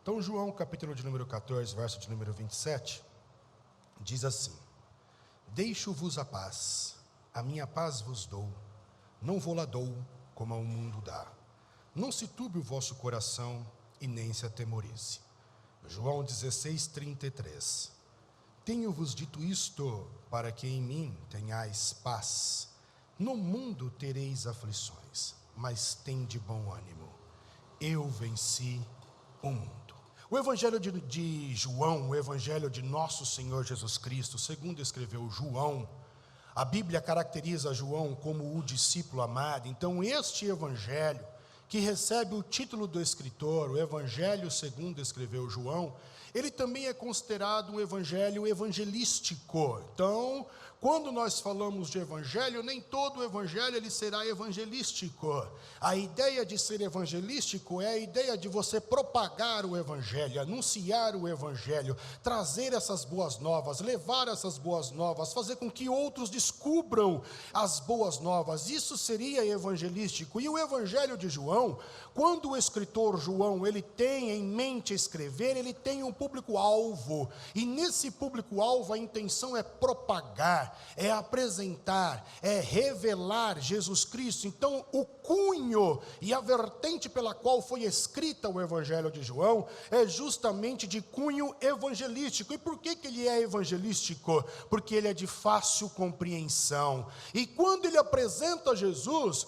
Então, João, capítulo de número 14, verso de número 27, diz assim: Deixo-vos a paz, a minha paz vos dou, não vou-la dou como ao mundo dá. Não se turbe o vosso coração e nem se atemorize. João 16, 33. Tenho-vos dito isto para que em mim tenhais paz. No mundo tereis aflições, mas tende bom ânimo. Eu venci o mundo. O evangelho de João, o evangelho de nosso Senhor Jesus Cristo, segundo escreveu João, a Bíblia caracteriza João como o discípulo amado. Então este evangelho, que recebe o título do escritor, o evangelho segundo escreveu João, ele também é considerado um evangelho evangelístico. Então, quando nós falamos de evangelho, nem todo o evangelho ele será evangelístico. A ideia de ser evangelístico é a ideia de você propagar o evangelho, anunciar o evangelho, trazer essas boas novas, levar essas boas novas, fazer com que outros descubram as boas novas. Isso seria evangelístico. E o evangelho de João, quando o escritor João ele tem em mente escrever, ele tem um público-alvo, e nesse público-alvo a intenção é propagar, é apresentar, é revelar Jesus Cristo. Então o cunho e a vertente pela qual foi escrita o evangelho de João é justamente de cunho evangelístico. E por que ele é evangelístico? Porque ele é de fácil compreensão, e quando ele apresenta Jesus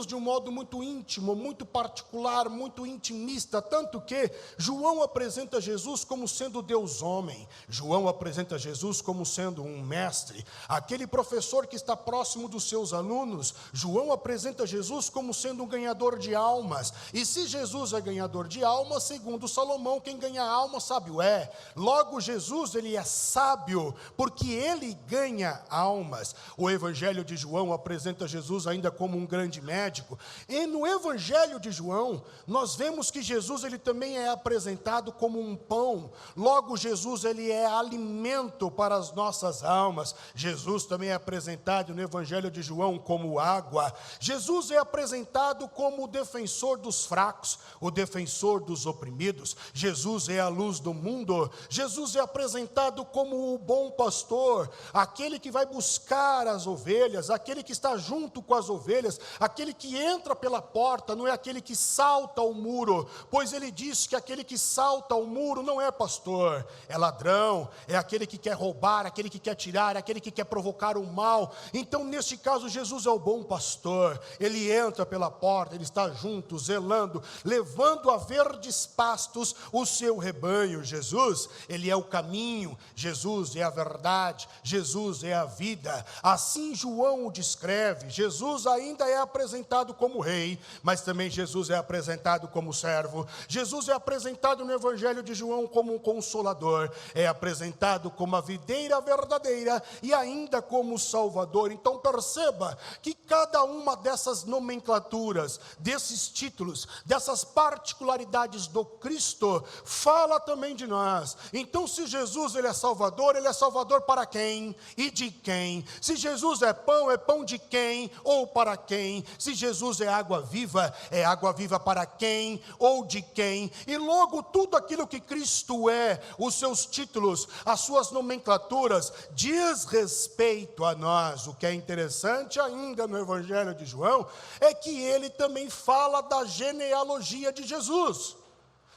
de um modo muito íntimo, muito particular, muito intimista, tanto que João apresenta Jesus como sendo Deus homem. João apresenta Jesus como sendo um mestre, aquele professor que está próximo dos seus alunos. João apresenta Jesus como sendo um ganhador de almas, e se Jesus é ganhador de almas, segundo Salomão, quem ganha alma sábio é. Logo Jesus ele é sábio, porque ele ganha almas. O evangelho de João apresenta Jesus ainda como um grande médico, e no evangelho de João, nós vemos que Jesus ele também é apresentado como um pão. Logo Jesus ele é alimento para as nossas almas. Jesus também é apresentado no evangelho de João como água. Jesus é apresentado como o defensor dos fracos, o defensor dos oprimidos. Jesus é a luz do mundo. Jesus é apresentado como o bom pastor, aquele que vai buscar as ovelhas, aquele que está junto com as ovelhas, aquele que entra pela porta, não é aquele que salta o muro, pois ele diz que aquele que salta o muro não é pastor, é ladrão, é aquele que quer roubar, aquele que quer tirar, aquele que quer provocar o mal. Então neste caso Jesus é o bom pastor, ele entra pela porta, ele está junto, zelando, levando a verdes pastos o seu rebanho. Jesus, ele é o caminho, Jesus é a verdade, Jesus é a vida. Assim João o descreve. Jesus ainda é apresentado como rei, mas também Jesus é apresentado como servo. Jesus é apresentado no evangelho de João como um consolador, é apresentado como a videira verdadeira e ainda como salvador. Então perceba que cada uma dessas nomenclaturas, desses títulos, dessas particularidades do Cristo, fala também de nós. Então se Jesus ele é salvador para quem e de quem? Se Jesus é pão de quem ou para quem? Se Jesus é água viva para quem ou de quem? E logo tudo aquilo que Cristo é, os seus títulos, as suas nomenclaturas, diz respeito a nós. O que é interessante ainda no evangelho de João é que ele também fala da genealogia de Jesus.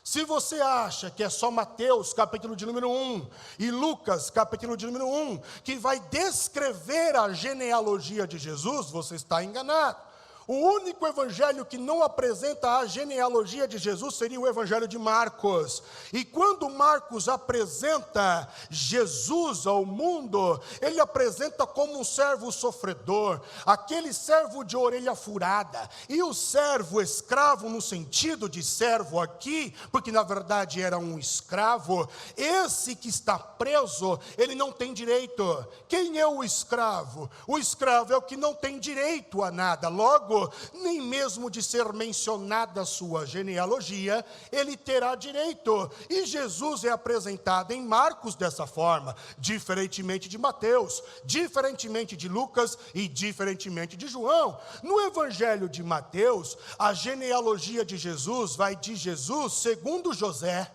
Se você acha que é só Mateus, capítulo de número 1, e Lucas, capítulo de número 1, que vai descrever a genealogia de Jesus, você está enganado. O único evangelho que não apresenta a genealogia de Jesus seria o evangelho de Marcos. E quando Marcos apresenta Jesus ao mundo, ele apresenta como um servo sofredor, aquele servo de orelha furada. E o servo escravo, no sentido de servo aqui, porque na verdade era um escravo, esse que está preso, ele não tem direito. Quem é o escravo? O escravo é o que não tem direito a nada. Logo, direito, nem mesmo de ser mencionada a sua genealogia, ele terá direito. E Jesus é apresentado em Marcos dessa forma, diferentemente de Mateus, diferentemente de Lucas e diferentemente de João. No Evangelho de Mateus, a genealogia de Jesus vai de Jesus segundo José,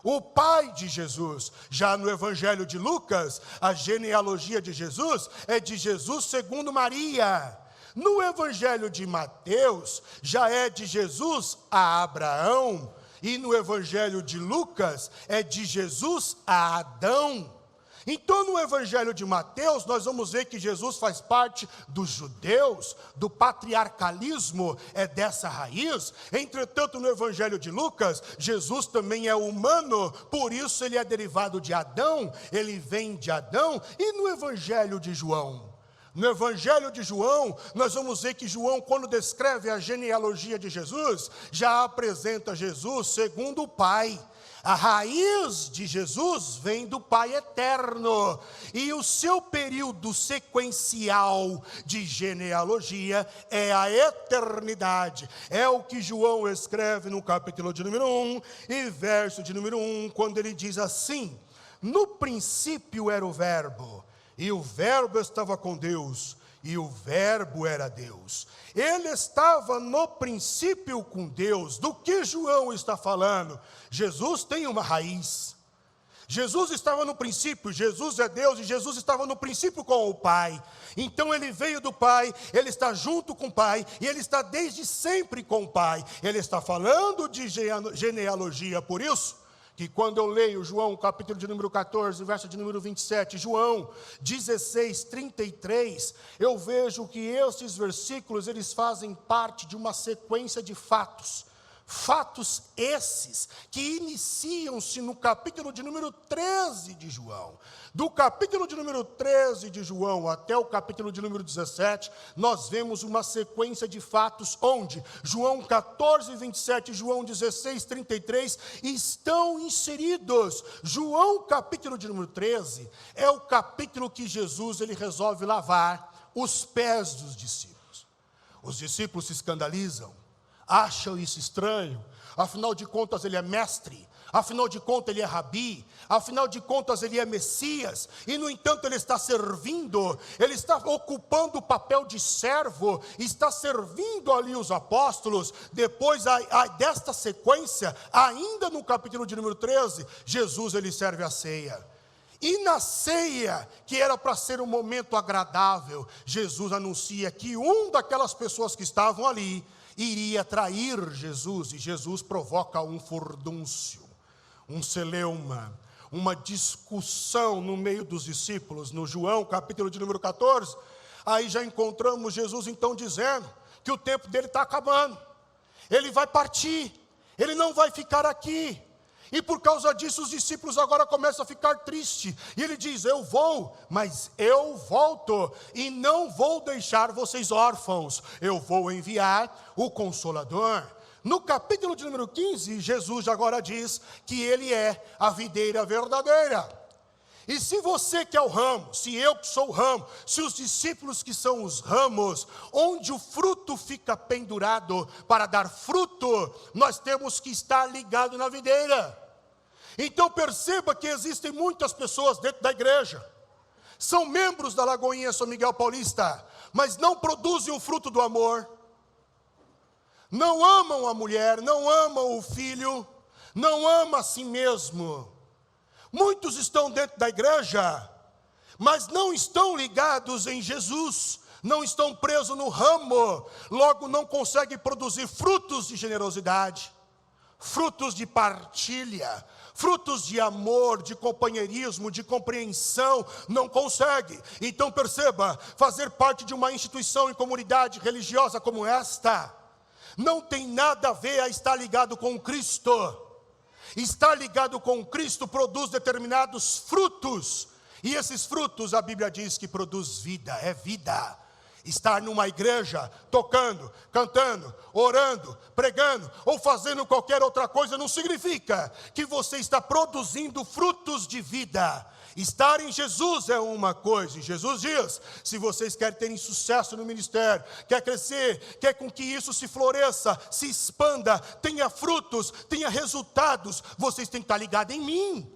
o pai de Jesus. Já no Evangelho de Lucas, a genealogia de Jesus é de Jesus segundo Maria. No Evangelho de Mateus, já é de Jesus a Abraão. E no Evangelho de Lucas, é de Jesus a Adão. Então, no Evangelho de Mateus, nós vamos ver que Jesus faz parte dos judeus, do patriarcalismo, é dessa raiz. Entretanto, no Evangelho de Lucas, Jesus também é humano, por isso ele é derivado de Adão, ele vem de Adão. E no Evangelho de João? No Evangelho de João, nós vamos ver que João, quando descreve a genealogia de Jesus, já apresenta Jesus segundo o Pai. A raiz de Jesus vem do Pai eterno, e o seu período sequencial de genealogia é a eternidade. É o que João escreve no capítulo de número 1 e verso de número 1, quando ele diz assim: no princípio era o Verbo, e o Verbo estava com Deus, e o Verbo era Deus. Ele estava no princípio com Deus. Do que João está falando? Jesus tem uma raiz. Jesus estava no princípio, Jesus é Deus, e Jesus estava no princípio com o Pai. Então ele veio do Pai, ele está junto com o Pai, e ele está desde sempre com o Pai. Ele está falando de genealogia, por isso que quando eu leio João, capítulo de número 14, verso de número 27, João 16, 33, eu vejo que esses versículos, eles fazem parte de uma sequência de fatos. Fatos esses que iniciam-se no capítulo de número 13 de João. Do capítulo de número 13 de João até o capítulo de número 17, nós vemos uma sequência de fatos onde João 14, 27 e João 16, 33 estão inseridos. João capítulo de número 13 é o capítulo que Jesus ele resolve lavar os pés dos discípulos. Os discípulos se escandalizam, acham isso estranho, afinal de contas ele é mestre, afinal de contas ele é rabi, afinal de contas ele é Messias, e no entanto ele está servindo, ele está ocupando o papel de servo, está servindo ali os apóstolos. Depois desta sequência, ainda no capítulo de número 13, Jesus ele serve a ceia. E na ceia, que era para ser um momento agradável, Jesus anuncia que um daquelas pessoas que estavam ali iria trair Jesus, e Jesus provoca um furdúncio, um celeuma, uma discussão no meio dos discípulos. No João, capítulo de número 14, aí já encontramos Jesus então dizendo que o tempo dele está acabando, ele vai partir, ele não vai ficar aqui. E por causa disso os discípulos agora começam a ficar tristes. E ele diz: eu vou, mas eu volto, e não vou deixar vocês órfãos. Eu vou enviar o Consolador. No capítulo de número 15, Jesus agora diz que ele é a videira verdadeira. E se você que é o ramo, se eu que sou o ramo, se os discípulos que são os ramos, onde o fruto fica pendurado para dar fruto, nós temos que estar ligado na videira. Então perceba que existem muitas pessoas dentro da igreja, são membros da Lagoinha São Miguel Paulista, mas não produzem o fruto do amor, não amam a mulher, não amam o filho, não amam a si mesmo. Muitos estão dentro da igreja, mas não estão ligados em Jesus, não estão presos no ramo, logo não conseguem produzir frutos de generosidade, frutos de partilha, frutos de amor, de companheirismo, de compreensão, não consegue. Então perceba, fazer parte de uma instituição e comunidade religiosa como esta, não tem nada a ver a estar ligado com Cristo. Estar ligado com Cristo produz determinados frutos, e esses frutos a Bíblia diz que produz vida, é vida. Estar numa igreja, tocando, cantando, orando, pregando ou fazendo qualquer outra coisa não significa que você está produzindo frutos de vida. Estar em Jesus é uma coisa, e Jesus diz, se vocês querem terem sucesso no ministério, quer crescer, quer com que isso se floresça, se expanda, tenha frutos, tenha resultados, vocês têm que estar ligados em mim.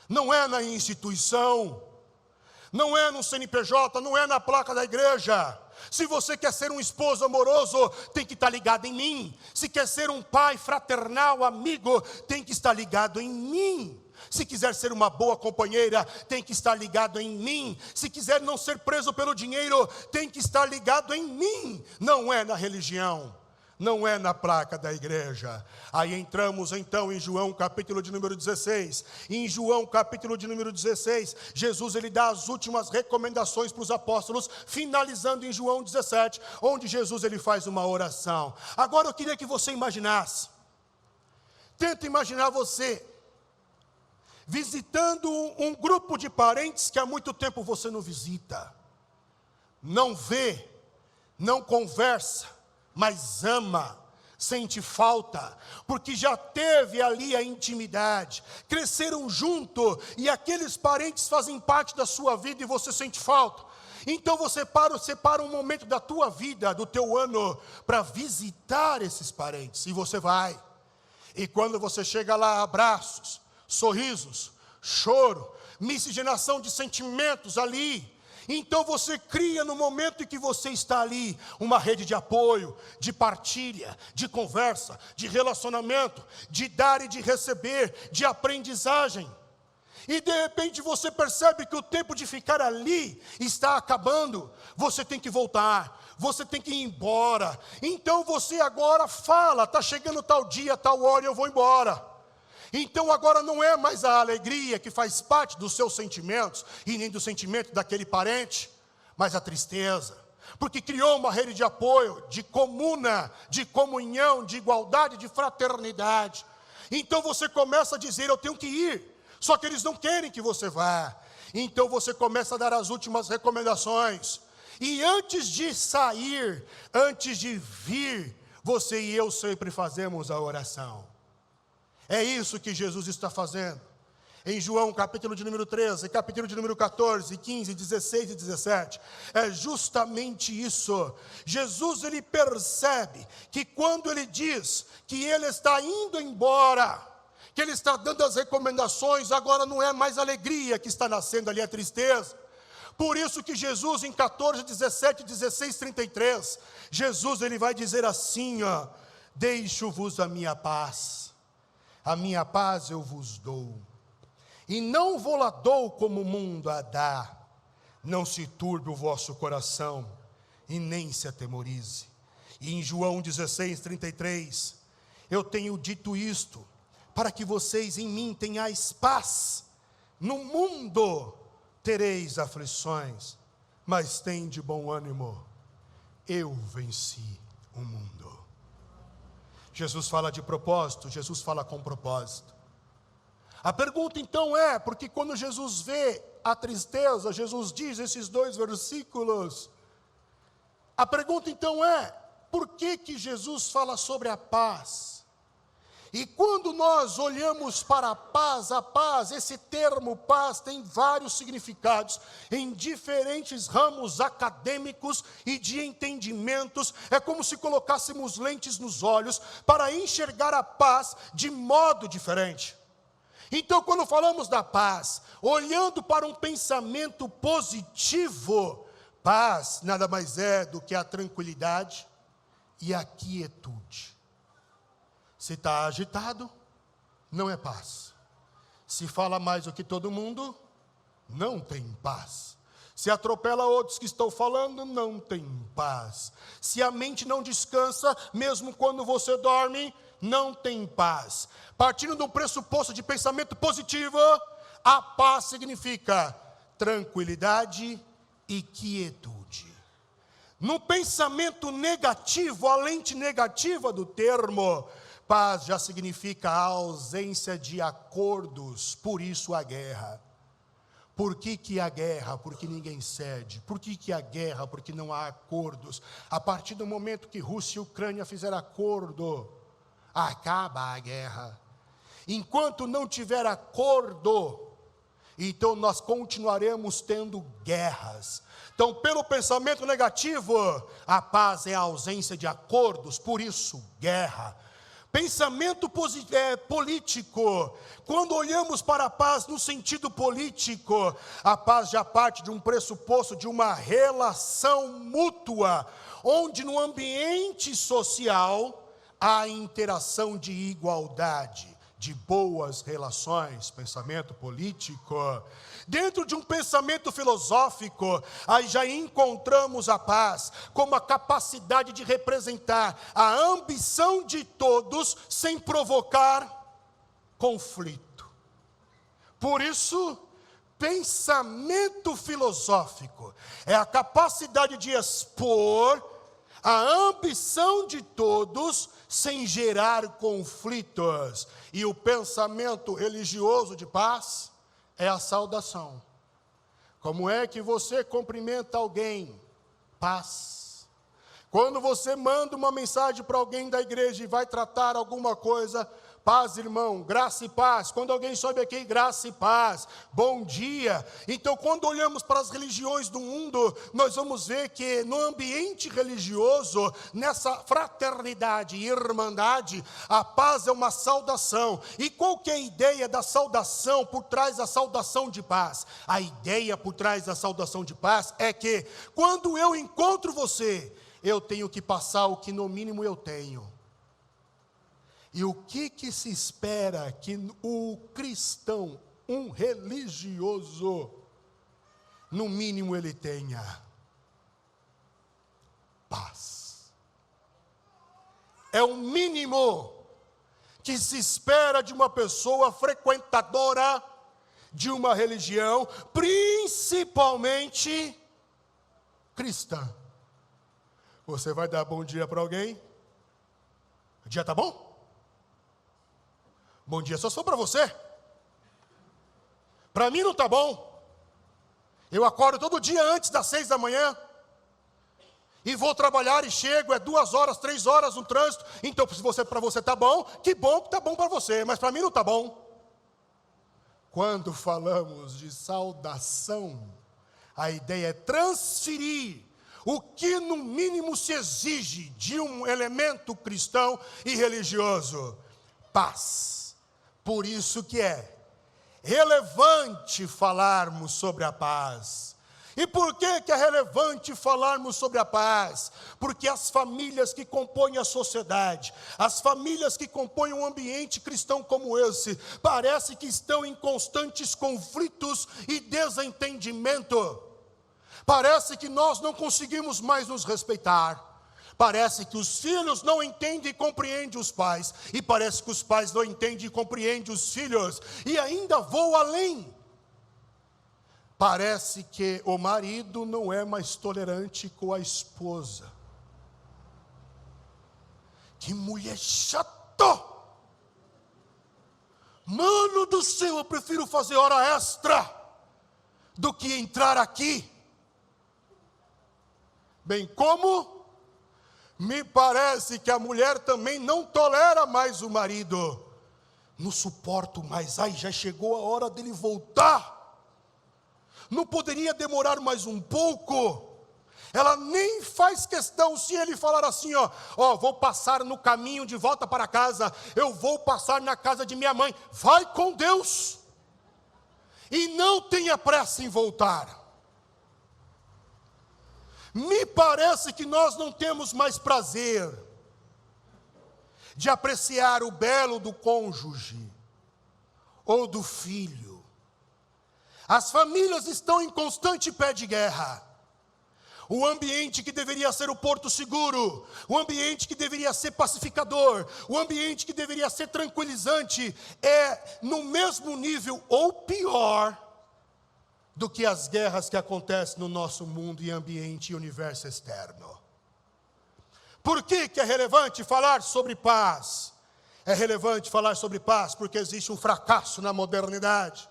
Não é na instituição, não é no CNPJ, não é na placa da igreja. Se você quer ser um esposo amoroso, tem que estar ligado em mim. Se quer ser um pai fraternal, amigo, tem que estar ligado em mim. Se quiser ser uma boa companheira, tem que estar ligado em mim. Se quiser não ser preso pelo dinheiro, tem que estar ligado em mim. Não é na religião, não é na placa da igreja. Aí entramos então em João capítulo de número 16. Em João capítulo de número 16, Jesus ele dá as últimas recomendações para os apóstolos, finalizando em João 17, onde Jesus ele faz uma oração. Agora eu queria que você imaginasse, tenta imaginar você visitando um grupo de parentes que há muito tempo você não visita, não vê, não conversa, mas ama, sente falta, porque já teve ali a intimidade, cresceram junto, e aqueles parentes fazem parte da sua vida e você sente falta. Então você separa um momento da tua vida, do teu ano, para visitar esses parentes, e você vai. E quando você chega lá, abraços, sorrisos, choro, miscigenação de sentimentos ali. Então você cria no momento em que você está ali, uma rede de apoio, de partilha, de conversa, de relacionamento, de dar e de receber, de aprendizagem. E de repente você percebe que o tempo de ficar ali está acabando. Você tem que voltar, você tem que ir embora. Então você agora fala, está chegando tal dia, tal hora, eu vou embora. Então agora não é mais a alegria que faz parte dos seus sentimentos, e nem do sentimento daquele parente, mas a tristeza, porque criou uma rede de apoio, de comuna, de comunhão, de igualdade, de fraternidade. Então você começa a dizer, eu tenho que ir, só que eles não querem que você vá. Então você começa a dar as últimas recomendações, e antes de sair, antes de vir, você e eu sempre fazemos a oração. É isso que Jesus está fazendo. Em João capítulo de número 13, capítulo de número 14, 15, 16 e 17. É justamente isso. Jesus ele percebe que quando ele diz que ele está indo embora, que ele está dando as recomendações, agora não é mais alegria que está nascendo ali, é tristeza. Por isso que Jesus em 14, 17, 16, 33, Jesus ele vai dizer assim, ó, deixo-vos a minha paz eu vos dou, e não vou-la dou como o mundo a dá. Não se turbe o vosso coração, e nem se atemorize. E em João 16, 33, eu tenho dito isto, para que vocês em mim tenhais paz. No mundo tereis aflições, mas tende bom ânimo, eu venci o mundo. Jesus fala de propósito, Jesus fala com propósito. A pergunta então é, porque quando Jesus vê a tristeza, Jesus diz esses dois versículos, a pergunta então é, por que que Jesus fala sobre a paz? E quando nós olhamos para a paz, esse termo paz tem vários significados, em diferentes ramos acadêmicos e de entendimentos. É como se colocássemos lentes nos olhos para enxergar a paz de modo diferente. Então quando falamos da paz, olhando para um pensamento positivo, paz nada mais é do que a tranquilidade e a quietude. Se está agitado, não é paz. Se fala mais do que todo mundo, não tem paz. Se atropela outros que estão falando, não tem paz. Se a mente não descansa, mesmo quando você dorme, não tem paz. Partindo de um pressuposto de pensamento positivo, a paz significa tranquilidade e quietude. No pensamento negativo, a lente negativa do termo, paz já significa a ausência de acordos, por isso a guerra. Por que a guerra? Porque ninguém cede. Por que a guerra? Porque não há acordos. A partir do momento que Rússia e Ucrânia fizeram acordo, acaba a guerra. Enquanto não tiver acordo, então nós continuaremos tendo guerras. Então, pelo pensamento negativo, a paz é a ausência de acordos, por isso, guerra. Pensamento político, quando olhamos para a paz no sentido político, a paz já parte de um pressuposto de uma relação mútua, onde no ambiente social há interação de igualdade, de boas relações. Pensamento político. Dentro de um pensamento filosófico, aí já encontramos a paz como a capacidade de representar a ambição de todos sem provocar conflito. Por isso, pensamento filosófico é a capacidade de expor a ambição de todos sem gerar conflitos. E o pensamento religioso de paz é a saudação. Como é que você cumprimenta alguém? Paz. Quando você manda uma mensagem para alguém da igreja e vai tratar alguma coisa, paz, irmão, graça e paz. Quando alguém sobe aqui, graça e paz, bom dia. Então, quando olhamos para as religiões do mundo, nós vamos ver que no ambiente religioso, nessa fraternidade e irmandade, a paz é uma saudação. E qual que é a ideia da saudação por trás da saudação de paz? A ideia por trás da saudação de paz é que, quando eu encontro você, eu tenho que passar o que no mínimo eu tenho. E o que se espera que o cristão, um religioso, no mínimo ele tenha? Paz. É o mínimo que se espera de uma pessoa frequentadora de uma religião, principalmente cristã. Você vai dar bom dia para alguém? O dia está bom? Bom dia só sou para você. Para mim não está bom. Eu acordo todo dia antes das 6 da manhã. E vou trabalhar e chego, 2 horas, 3 horas no trânsito. Então, se para você está bom, que bom que está bom para você. Mas para mim não está bom. Quando falamos de saudação, a ideia é transferir o que no mínimo se exige de um elemento cristão e religioso: paz. Por isso que é relevante falarmos sobre a paz. E por que é relevante falarmos sobre a paz? Porque as famílias que compõem a sociedade, as famílias que compõem um ambiente cristão como esse, parece que estão em constantes conflitos e desentendimento. Parece que nós não conseguimos mais nos respeitar. Parece que os filhos não entendem e compreendem os pais. E parece que os pais não entendem e compreendem os filhos. E ainda vou além. Parece que o marido não é mais tolerante com a esposa. Que mulher chata! Mano do céu, eu prefiro fazer hora extra do que entrar aqui. Bem como me parece que a mulher também não tolera mais o marido. Não suporto mais, ai, já chegou a hora dele voltar. Não poderia demorar mais um pouco? Ela nem faz questão, se ele falar assim, ó, vou passar no caminho de volta para casa, eu vou passar na casa de minha mãe, vai com Deus. E não tenha pressa em voltar. Me parece que nós não temos mais prazer de apreciar o belo do cônjuge ou do filho. As famílias estão em constante pé de guerra. O ambiente que deveria ser o porto seguro, o ambiente que deveria ser pacificador, o ambiente que deveria ser tranquilizante, é no mesmo nível ou pior do que as guerras que acontecem no nosso mundo e ambiente e universo externo. Por que é relevante falar sobre paz? É relevante falar sobre paz porque existe um fracasso na modernidade.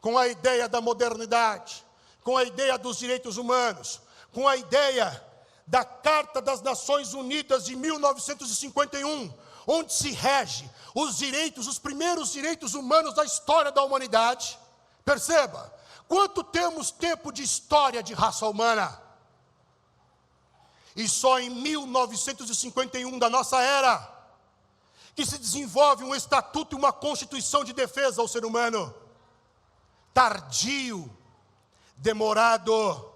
com a ideia da modernidade, com a ideia dos direitos humanos, com a ideia da Carta das Nações Unidas de 1951, onde se rege os primeiros direitos humanos da história da humanidade. Perceba, quanto temos tempo de história de raça humana? E só em 1951 da nossa era, que se desenvolve um estatuto e uma constituição de defesa ao ser humano. Tardio, demorado.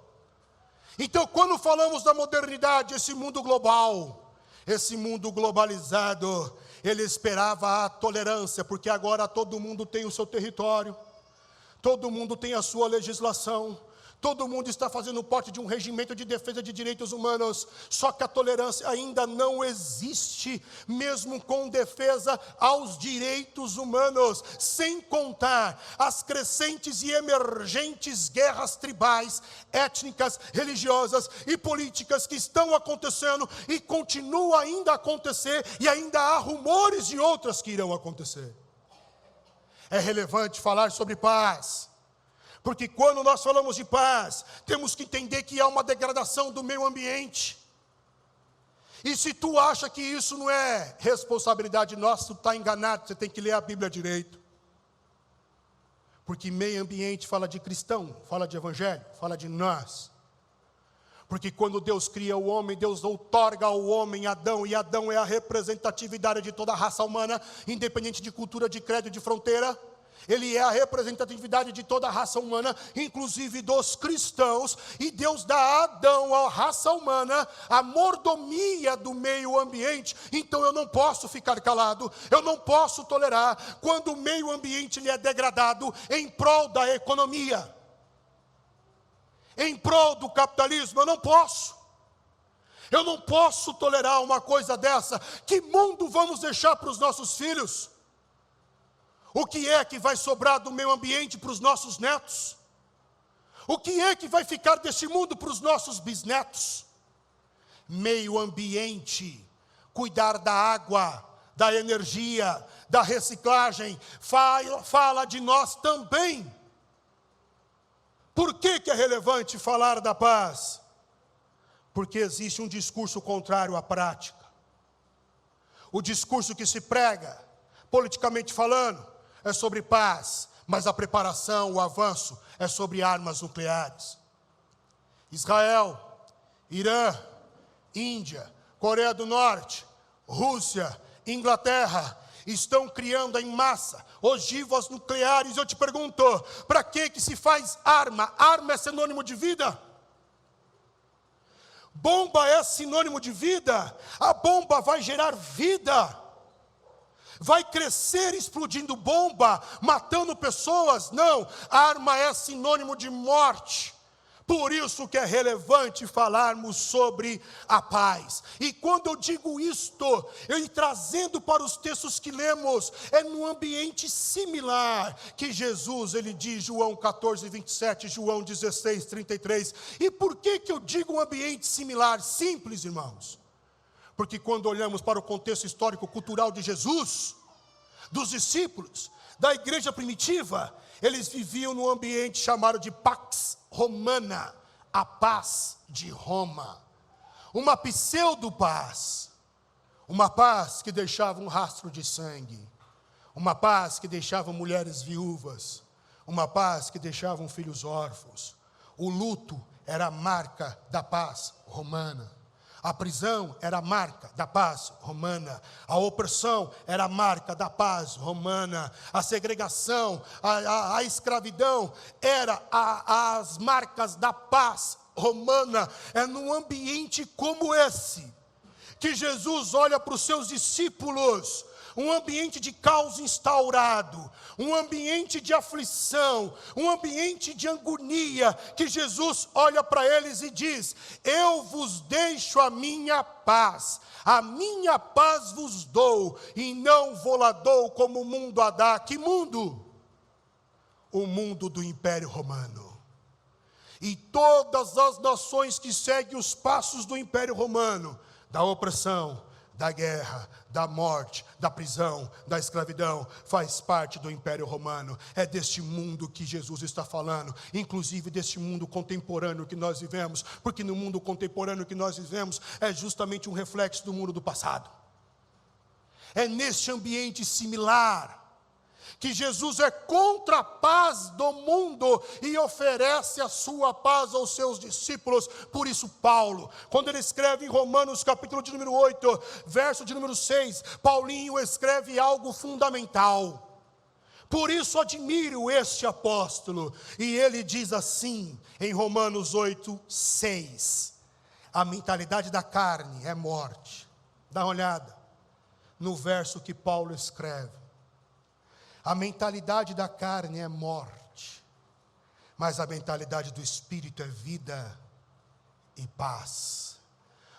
Então, quando falamos da modernidade, esse mundo global, esse mundo globalizado, ele esperava a tolerância, porque agora todo mundo tem o seu território, todo mundo tem a sua legislação, todo mundo está fazendo parte de um regimento de defesa de direitos humanos, só que a tolerância ainda não existe, mesmo com defesa aos direitos humanos, sem contar as crescentes e emergentes guerras tribais, étnicas, religiosas e políticas que estão acontecendo e continuam ainda a acontecer, e ainda há rumores de outras que irão acontecer. É relevante falar sobre paz, porque quando nós falamos de paz, temos que entender que há uma degradação do meio ambiente. E se tu acha que isso não é responsabilidade nossa, tu está enganado, você tem que ler a Bíblia direito. Porque meio ambiente fala de cristão, fala de evangelho, fala de nós. Porque quando Deus cria o homem, Deus outorga ao homem Adão, e Adão é a representatividade de toda a raça humana, independente de cultura, de credo, de fronteira. Ele é a representatividade de toda a raça humana, inclusive dos cristãos, e Deus dá a Adão, a raça humana, a mordomia do meio ambiente. Então eu não posso ficar calado, eu não posso tolerar quando o meio ambiente lhe é degradado em prol da economia, em prol do capitalismo. Eu não posso tolerar uma coisa dessa. Que mundo vamos deixar para os nossos filhos? O que é que vai sobrar do meio ambiente para os nossos netos? O que é que vai ficar desse mundo para os nossos bisnetos? Meio ambiente, cuidar da água, da energia, da reciclagem, fala de nós também. Por que é relevante falar da paz? Porque existe um discurso contrário à prática. O discurso que se prega, politicamente falando, é sobre paz, mas a preparação, o avanço, é sobre armas nucleares. Israel, Irã, Índia, Coreia do Norte, Rússia, Inglaterra, estão criando em massa ogivas nucleares. Eu te pergunto, para que se faz arma? Arma é sinônimo de vida? Bomba é sinônimo de vida? A bomba vai gerar vida? Vai crescer explodindo bomba, matando pessoas? Não, arma é sinônimo de morte. Por isso que é relevante falarmos sobre a paz. E quando eu digo isto, eu trazendo para os textos que lemos, é num ambiente similar que Jesus, ele diz, João 14, 27, João 16, 33. E por que eu digo um ambiente similar? Simples, irmãos. Porque quando olhamos para o contexto histórico, cultural de Jesus, dos discípulos, da igreja primitiva, eles viviam num ambiente chamado de Pax Romana, a paz de Roma. Uma pseudo-paz, uma paz que deixava um rastro de sangue, uma paz que deixava mulheres viúvas, uma paz que deixava filhos órfãos. O luto era a marca da paz romana. A prisão era a marca da paz romana. A opressão era a marca da paz romana. A segregação, a escravidão era as marcas da paz romana. É num ambiente como esse que Jesus olha para os seus discípulos, um ambiente de caos instaurado, um ambiente de aflição, um ambiente de agonia, que Jesus olha para eles e diz: eu vos deixo a minha paz vos dou, e não vou-la dou como o mundo a dá. Que mundo? O mundo do Império Romano. E todas as nações que seguem os passos do Império Romano, da opressão, da guerra, da morte, da prisão, da escravidão, faz parte do Império Romano. É deste mundo que Jesus está falando, inclusive deste mundo contemporâneo que nós vivemos, porque no mundo contemporâneo que nós vivemos é justamente um reflexo do mundo do passado. É neste ambiente similar que Jesus é contra a paz do mundo e oferece a sua paz aos seus discípulos. Por isso Paulo, quando ele escreve em Romanos capítulo de número 8, verso de número 6, Paulinho escreve algo fundamental. Por isso admiro este apóstolo, e ele diz assim, em Romanos 8, 6, a mentalidade da carne é morte. Dá uma olhada no verso que Paulo escreve. A mentalidade da carne é morte, mas a mentalidade do Espírito é vida e paz.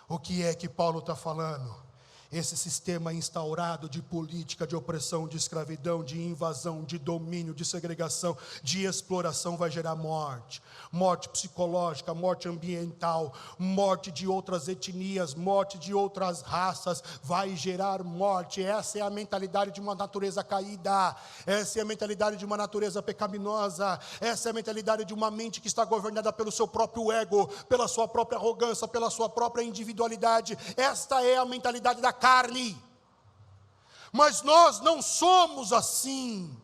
O que é que Paulo está falando? Esse sistema instaurado de política, de opressão, de escravidão, de invasão, de domínio, de segregação, de exploração vai gerar morte. Morte psicológica, morte ambiental, morte de outras etnias, morte de outras raças, vai gerar morte. Essa é a mentalidade de uma natureza caída, essa é a mentalidade de uma natureza pecaminosa, essa é a mentalidade de uma mente que está governada pelo seu próprio ego, pela sua própria arrogância, pela sua própria individualidade. Esta é a mentalidade da carne. Mas nós não somos assim.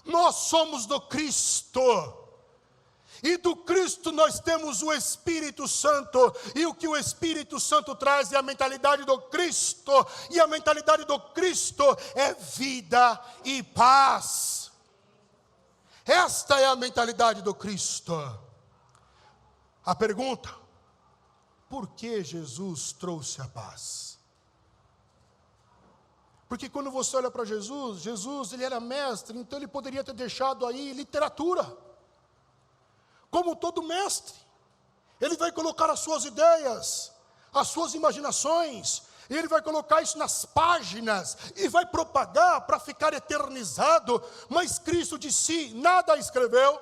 Nós somos do Cristo. E do Cristo nós temos o Espírito Santo, e o que o Espírito Santo traz é a mentalidade do Cristo, e a mentalidade do Cristo é vida e paz. Esta é a mentalidade do Cristo. A pergunta: por que Jesus trouxe a paz? Porque quando você olha para Jesus ele era mestre, então ele poderia ter deixado aí literatura. Como todo mestre, ele vai colocar as suas ideias, as suas imaginações, e ele vai colocar isso nas páginas, e vai propagar para ficar eternizado, mas Cristo de si nada escreveu.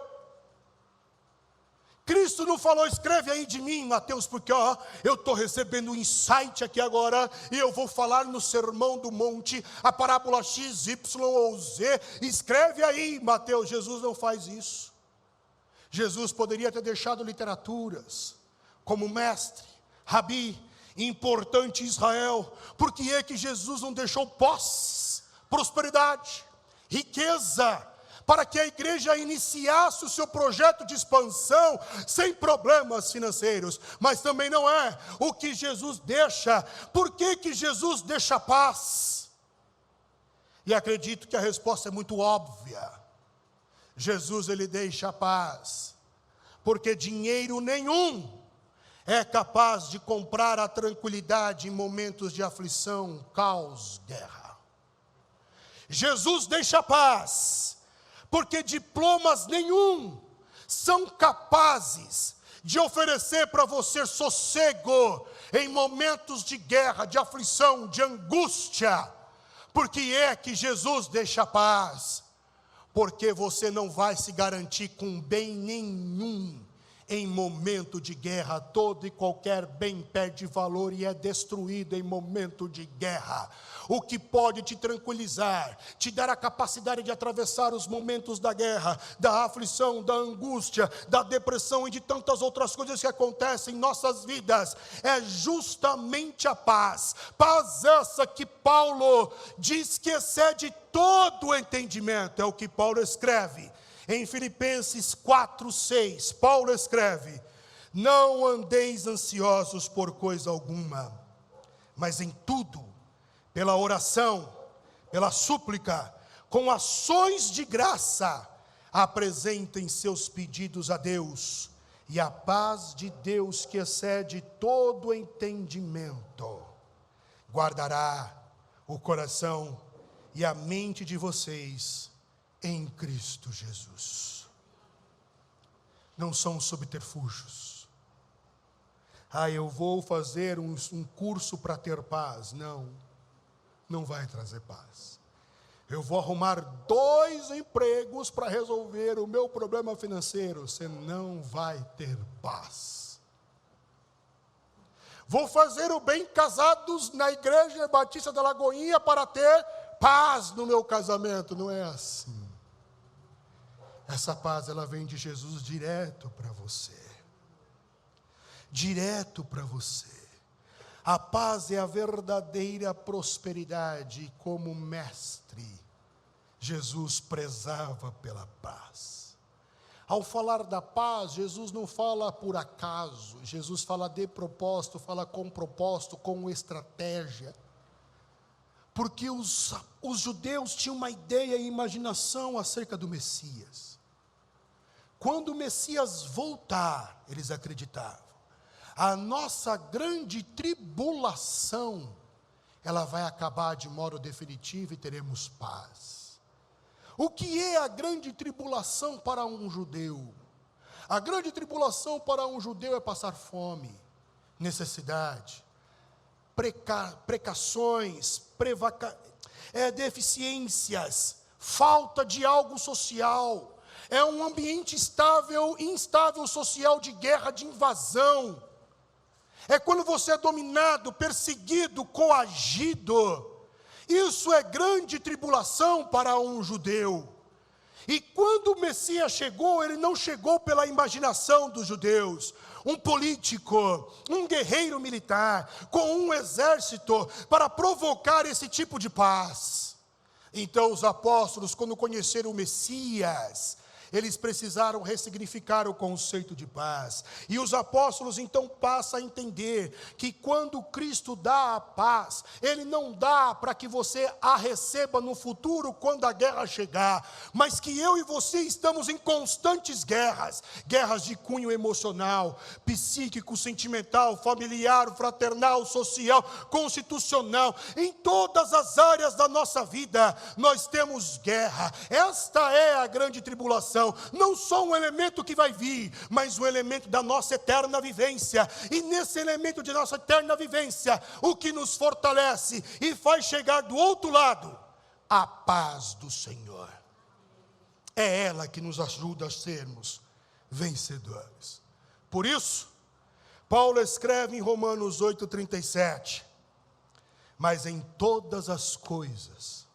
Cristo não falou, escreve aí de mim, Mateus, porque eu estou recebendo um insight aqui agora, e eu vou falar no sermão do monte, a parábola X, Y ou Z, escreve aí, Mateus. Jesus não faz isso. Jesus poderia ter deixado literaturas, como mestre, rabi, importante em Israel. Por que é que Jesus não deixou posse, prosperidade, riqueza, para que a igreja iniciasse o seu projeto de expansão sem problemas financeiros? Mas também não é o que Jesus deixa. Por que que Jesus deixa paz? E acredito que a resposta é muito óbvia. Jesus, ele deixa a paz, porque dinheiro nenhum é capaz de comprar a tranquilidade em momentos de aflição, caos, guerra. Jesus deixa a paz, porque diplomas nenhum são capazes de oferecer para você sossego em momentos de guerra, de aflição, de angústia. Por que é que Jesus deixa a paz? Porque você não vai se garantir com bem nenhum em momento de guerra. Todo e qualquer bem perde valor e é destruído em momento de guerra. O que pode te tranquilizar, te dar a capacidade de atravessar os momentos da guerra, da aflição, da angústia, da depressão e de tantas outras coisas que acontecem em nossas vidas, é justamente a paz. Paz essa que Paulo diz que excede todo o entendimento. É o que Paulo escreve em Filipenses 4:6. Paulo escreve: não andeis ansiosos por coisa alguma, mas em tudo, pela oração, pela súplica, com ações de graça, apresentem seus pedidos a Deus, e a paz de Deus, que excede todo entendimento, guardará o coração e a mente de vocês em Cristo Jesus. Não são subterfúgios. Eu vou fazer um curso para ter paz. Não vai trazer paz. Eu vou arrumar 2 empregos para resolver o meu problema financeiro. Você não vai ter paz. Vou fazer o bem casados na Igreja Batista da Lagoinha para ter paz no meu casamento. Não é assim. Essa paz, ela vem de Jesus direto para você. Direto para você. A paz é a verdadeira prosperidade. E como mestre, Jesus prezava pela paz. Ao falar da paz, Jesus não fala por acaso. Jesus fala de propósito, fala com propósito, com estratégia. Porque os judeus tinham uma ideia e imaginação acerca do Messias. Quando o Messias voltar, eles acreditavam, a nossa grande tribulação, ela vai acabar de modo definitivo e teremos paz. O que é a grande tribulação para um judeu? A grande tribulação para um judeu é passar fome, necessidade, precações, deficiências, falta de algo social. É um ambiente instável social, de guerra, de invasão. É quando você é dominado, perseguido, coagido. Isso é grande tribulação para um judeu. E quando o Messias chegou, ele não chegou pela imaginação dos judeus. Um político, um guerreiro militar, com um exército, para provocar esse tipo de paz. Então os apóstolos, quando conheceram o Messias, eles precisaram ressignificar o conceito de paz. E os apóstolos então passam a entender que quando Cristo dá a paz, Ele não dá para que você a receba no futuro quando a guerra chegar, mas que eu e você estamos em constantes guerras, guerras de cunho emocional, psíquico, sentimental, familiar, fraternal, social, constitucional. Em todas as áreas da nossa vida, nós temos guerra. Esta é a grande tribulação. Não só um elemento que vai vir, mas um elemento da nossa eterna vivência. E nesse elemento de nossa eterna vivência, o que nos fortalece e faz chegar do outro lado, a paz do Senhor. É ela que nos ajuda a sermos vencedores. Por isso, Paulo escreve em Romanos 8:37, mas em todas as coisas,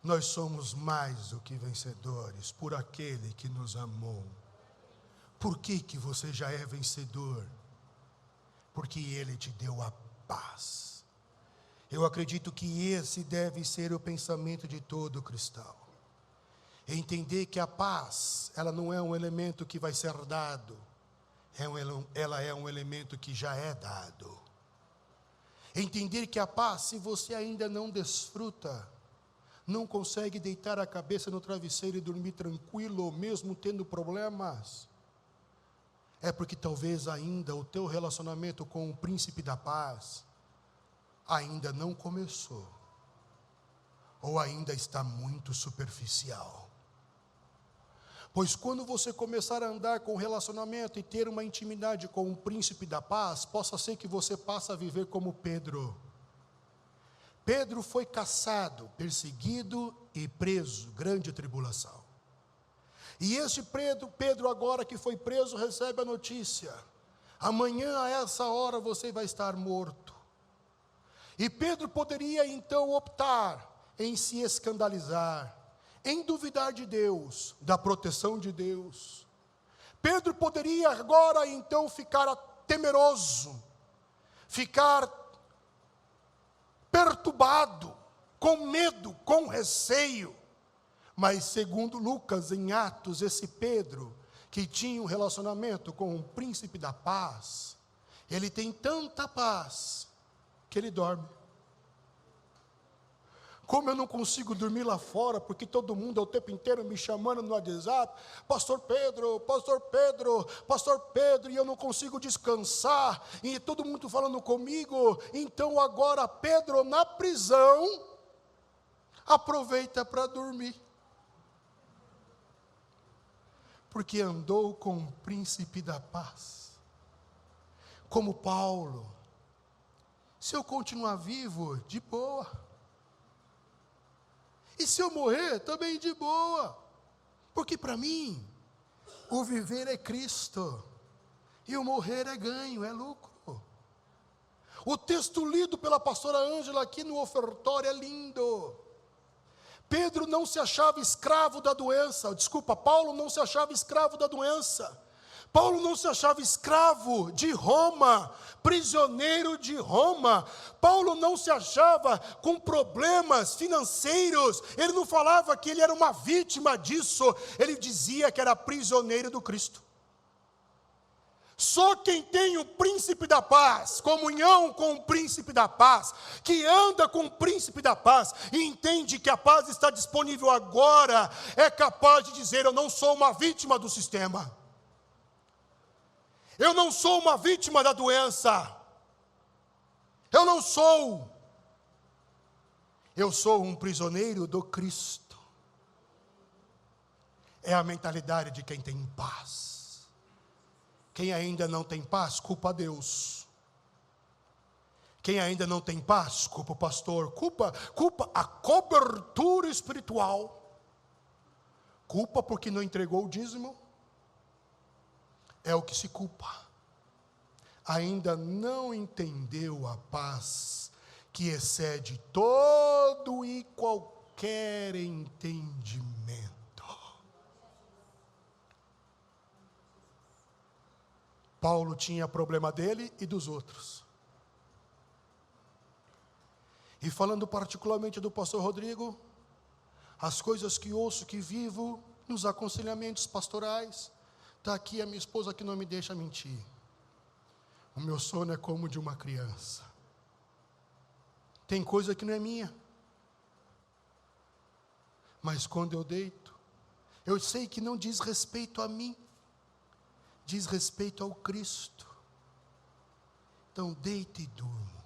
nós somos mais do que vencedores por aquele que nos amou. Por que você já é vencedor? Porque Ele te deu a paz. Eu acredito que esse deve ser o pensamento de todo cristão. Entender que a paz, ela não é um elemento que vai ser dado, ela é um elemento que já é dado. Entender que a paz, se você ainda não desfruta, não consegue deitar a cabeça no travesseiro e dormir tranquilo, mesmo tendo problemas, é porque talvez ainda o teu relacionamento com o príncipe da paz ainda não começou, ou ainda está muito superficial. Pois quando você começar a andar com o relacionamento e ter uma intimidade com o príncipe da paz, possa ser que você passe a viver como Pedro. Pedro foi caçado, perseguido e preso, grande tribulação. E este Pedro agora que foi preso, recebe a notícia: amanhã a essa hora você vai estar morto. E Pedro poderia então optar em se escandalizar, em duvidar de Deus, da proteção de Deus. Pedro poderia agora então ficar temeroso, ficar perturbado, com medo, com receio. Mas segundo Lucas, em Atos, esse Pedro, que tinha um relacionamento com o príncipe da paz, ele tem tanta paz, que ele dorme. Como eu não consigo dormir lá fora, porque todo mundo é o tempo inteiro me chamando no WhatsApp, Pastor Pedro, Pastor Pedro, Pastor Pedro, e eu não consigo descansar, e todo mundo falando comigo. Então agora Pedro, na prisão, aproveita para dormir, porque andou com o príncipe da paz. Como Paulo, se eu continuar vivo, de boa. E se eu morrer, também de boa. Porque para mim, o viver é Cristo. E o morrer é ganho, é lucro. O texto lido pela pastora Ângela aqui no ofertório é lindo. Pedro não se achava escravo da doença. Desculpa, Paulo não se achava escravo da doença. Paulo não se achava escravo de Roma, prisioneiro de Roma. Paulo não se achava com problemas financeiros. Ele não falava que ele era uma vítima disso. Ele dizia que era prisioneiro do Cristo. Só quem tem o príncipe da paz, comunhão com o príncipe da paz, que anda com o príncipe da paz e entende que a paz está disponível agora, é capaz de dizer: eu não sou uma vítima do sistema. Eu não sou uma vítima da doença. Eu não sou. Eu sou um prisioneiro do Cristo. É a mentalidade de quem tem paz. Quem ainda não tem paz, culpa a Deus. Quem ainda não tem paz, culpa o pastor. Culpa a cobertura espiritual. Culpa porque não entregou o dízimo. É o que se culpa. Ainda não entendeu a paz que excede todo e qualquer entendimento. Paulo tinha problema dele e dos outros. E falando particularmente do pastor Rodrigo, as coisas que ouço, que vivo nos aconselhamentos pastorais, está aqui a minha esposa que não me deixa mentir. O meu sono é como o de uma criança. Tem coisa que não é minha. Mas quando eu deito, eu sei que não diz respeito a mim. Diz respeito ao Cristo. Então deite e durmo.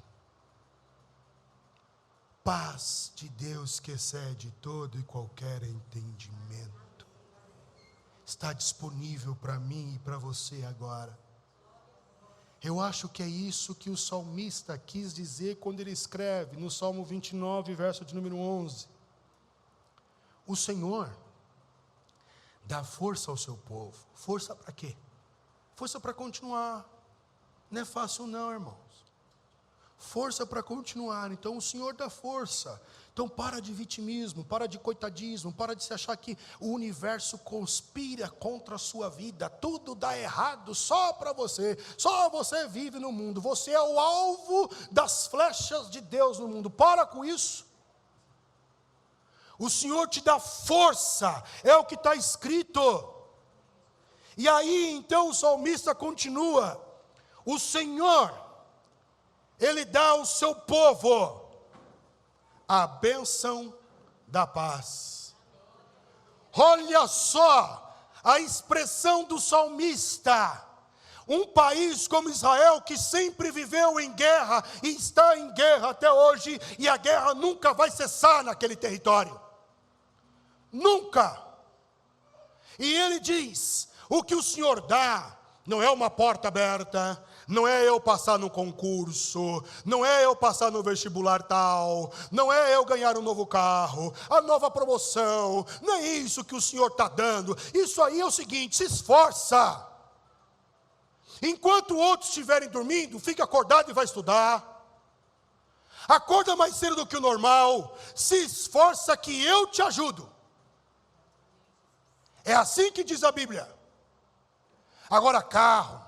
Paz de Deus que excede todo e qualquer entendimento está disponível para mim e para você agora. Eu acho que é isso que o salmista quis dizer quando ele escreve no Salmo 29, verso de número 11. O Senhor dá força ao seu povo. Força para quê? Força para continuar. Não é fácil não, irmãos. Força para continuar. Então o Senhor dá força. Então para de vitimismo, para de coitadismo, para de se achar que o universo conspira contra a sua vida. Tudo dá errado só para você. Só você vive no mundo. Você é o alvo das flechas de Deus no mundo. Para com isso. O Senhor te dá força. É o que está escrito. E aí então o salmista continua: o Senhor, Ele dá ao seu povo a bênção da paz. Olha só a expressão do salmista. Um país como Israel, que sempre viveu em guerra e está em guerra até hoje, e a guerra nunca vai cessar naquele território. Nunca. E ele diz: o que o Senhor dá não é uma porta aberta, não é eu passar no concurso, não é eu passar no vestibular tal, não é eu ganhar um novo carro, a nova promoção, não é isso que o Senhor está dando. Isso aí é o seguinte: se esforça. Enquanto outros estiverem dormindo, fica acordado e vai estudar. Acorda mais cedo do que o normal, se esforça que eu te ajudo. É assim que diz a Bíblia. Agora, carro,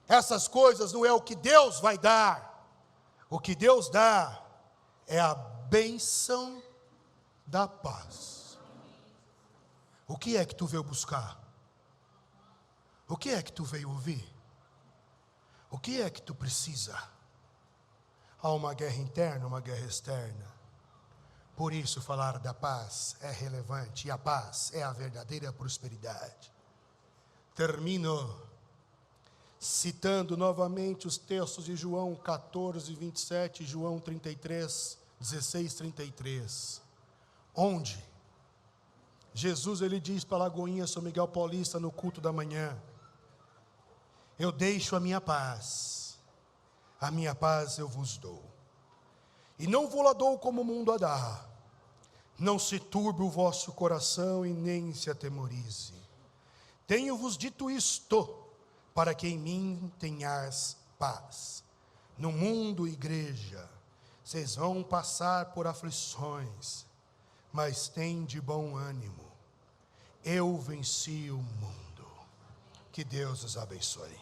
essas coisas não é o que Deus vai dar. O que Deus dá é a bênção da paz. O que é que tu veio buscar? O que é que tu veio ouvir? O que é que tu precisa? Há uma guerra interna, uma guerra externa. Por isso falar da paz é relevante, e a paz é a verdadeira prosperidade. Termino citando novamente os textos de João 14, 27, João 33, 16, 33. Onde Jesus, ele diz para a Lagoinha São Miguel Paulista no culto da manhã: eu deixo a minha paz eu vos dou. E não vou lá dou como o mundo a dá. Não se turbe o vosso coração e nem se atemorize. Tenho-vos dito isto, para que em mim tenhas paz. No mundo, igreja, vocês vão passar por aflições, mas tem de bom ânimo. Eu venci o mundo. Que Deus os abençoe.